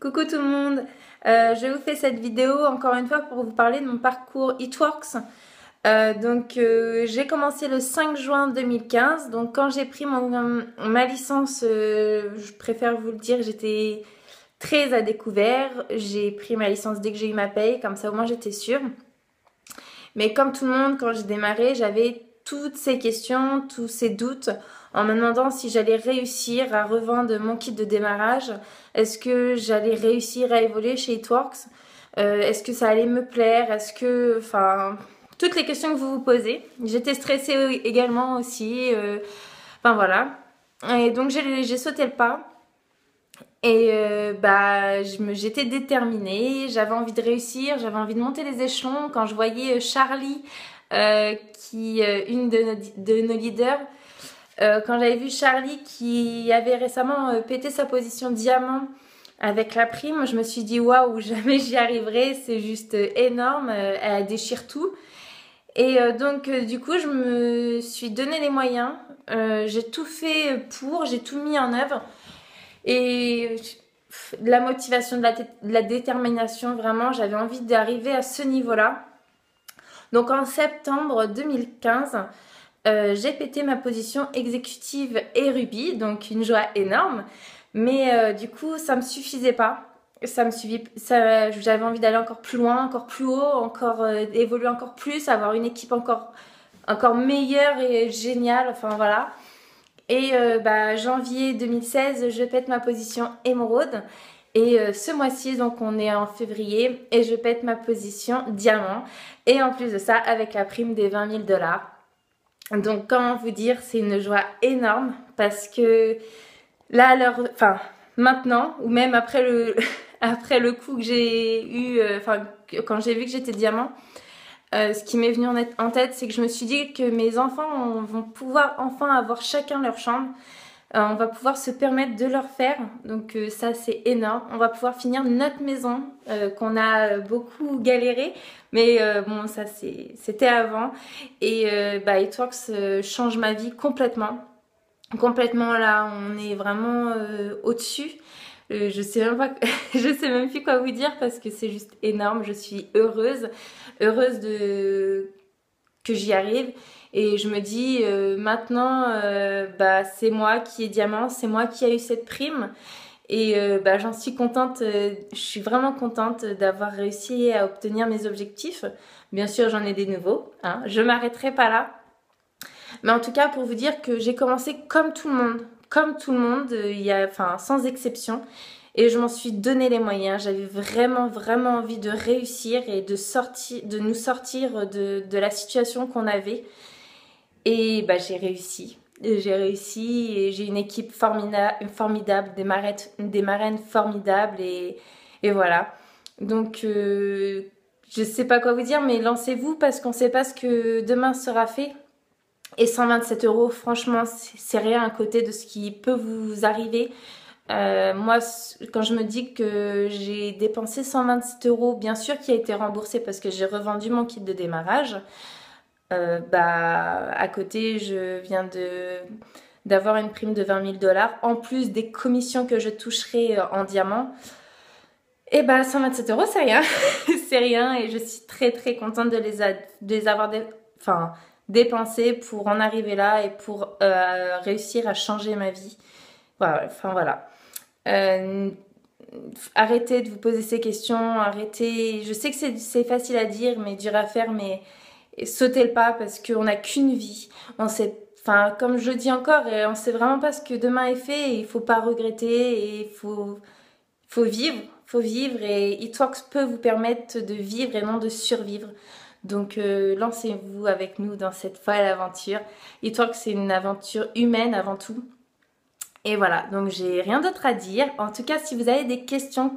Coucou tout le monde, je vous fais cette vidéo encore une fois pour vous parler de mon parcours It Works. J'ai commencé le 5 juin 2015, donc quand j'ai pris ma licence, je préfère vous le dire, j'étais très à découvert. J'ai pris ma licence dès que j'ai eu ma paye, comme ça au moins j'étais sûre. Mais comme tout le monde, quand j'ai démarré, j'avais toutes ces questions, tous ces doutes en me demandant si j'allais réussir à revendre mon kit de démarrage. Est-ce que j'allais réussir à évoluer chez It Works? Est-ce que ça allait me plaire? Enfin, toutes les questions que vous vous posez. J'étais stressée également aussi. Enfin voilà. Et donc j'ai sauté le pas. Et j'étais déterminée, j'avais envie de réussir, j'avais envie de monter les échelons. Quand je voyais Charlie, une de nos leaders, quand j'avais vu Charlie qui avait récemment pété sa position diamant avec la prime, je me suis dit waouh, jamais j'y arriverai, c'est juste énorme, elle déchire tout. Du coup, je me suis donné les moyens, j'ai tout fait j'ai tout mis en œuvre. Et de la motivation, de la détermination, vraiment, j'avais envie d'arriver à ce niveau-là. Donc en septembre 2015, j'ai pété ma position exécutive et Ruby, donc une joie énorme. Mais du coup, ça me suffisait pas. J'avais envie d'aller encore plus loin, encore plus haut, encore évoluer encore plus, avoir une équipe encore meilleure et géniale. Enfin voilà. Et janvier 2016, je pète ma position émeraude. Et ce mois-ci, donc on est en février, et je pète ma position diamant. Et en plus de ça, avec la prime des 20 000 $. Donc comment vous dire, c'est une joie énorme parce que là, maintenant, ou même après après le coup que j'ai eu, quand j'ai vu que j'étais diamant, ce qui m'est venu en tête, c'est que je me suis dit que mes enfants vont pouvoir enfin avoir chacun leur chambre. On va pouvoir se permettre de leur faire. Donc ça, c'est énorme. On va pouvoir finir notre maison qu'on a beaucoup galéré. Mais bon, ça, c'était avant. Et It Works change ma vie complètement. Complètement, là, on est vraiment au-dessus. Je sais même pas, je sais même plus quoi vous dire parce que c'est juste énorme. Je suis heureuse que j'y arrive. Et je me dis maintenant, c'est moi qui ai diamant, c'est moi qui ai eu cette prime. Et j'en suis contente, je suis vraiment contente d'avoir réussi à obtenir mes objectifs. Bien sûr, j'en ai des nouveaux, hein. Je m'arrêterai pas là. Mais en tout cas, pour vous dire que j'ai commencé comme tout le monde, sans exception. Et je m'en suis donné les moyens. J'avais vraiment, vraiment envie de réussir et de nous sortir de la situation qu'on avait. Et j'ai réussi. J'ai réussi et j'ai une équipe formidable, des marraines formidables et voilà. Donc, je sais pas quoi vous dire, mais lancez-vous parce qu'on sait pas ce que demain sera fait. Et 127 €, franchement, c'est rien à côté de ce qui peut vous arriver. Moi, quand je me dis que j'ai dépensé 127 €, bien sûr qui a été remboursé parce que j'ai revendu mon kit de démarrage. À côté, je viens d'avoir une prime de 20 000 $, en plus des commissions que je toucherai en diamant. Et 127 €, c'est rien. C'est rien et je suis très très contente de les avoir dépensés pour en arriver là et pour réussir à changer ma vie. Voilà. Arrêtez de vous poser ces questions, arrêtez. Je sais que c'est facile à dire, mais dur à faire, mais sautez le pas parce qu'on n'a qu'une vie. Comme je dis encore, on sait vraiment pas ce que demain est fait et il faut pas regretter et il faut vivre et It Works peut vous permettre de vivre et non de survivre. Donc lancez-vous avec nous dans cette folle aventure. It Works, c'est une aventure humaine avant tout. Et voilà, donc j'ai rien d'autre à dire. En tout cas, si vous avez des questions,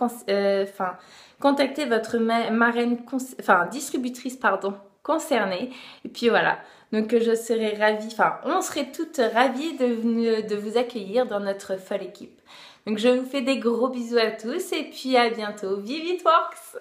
contactez votre distributrice concernée. Et puis voilà, donc je serai ravie, on serait toutes ravies de vous accueillir dans notre folle équipe. Donc je vous fais des gros bisous à tous et puis à bientôt. Vive It Works!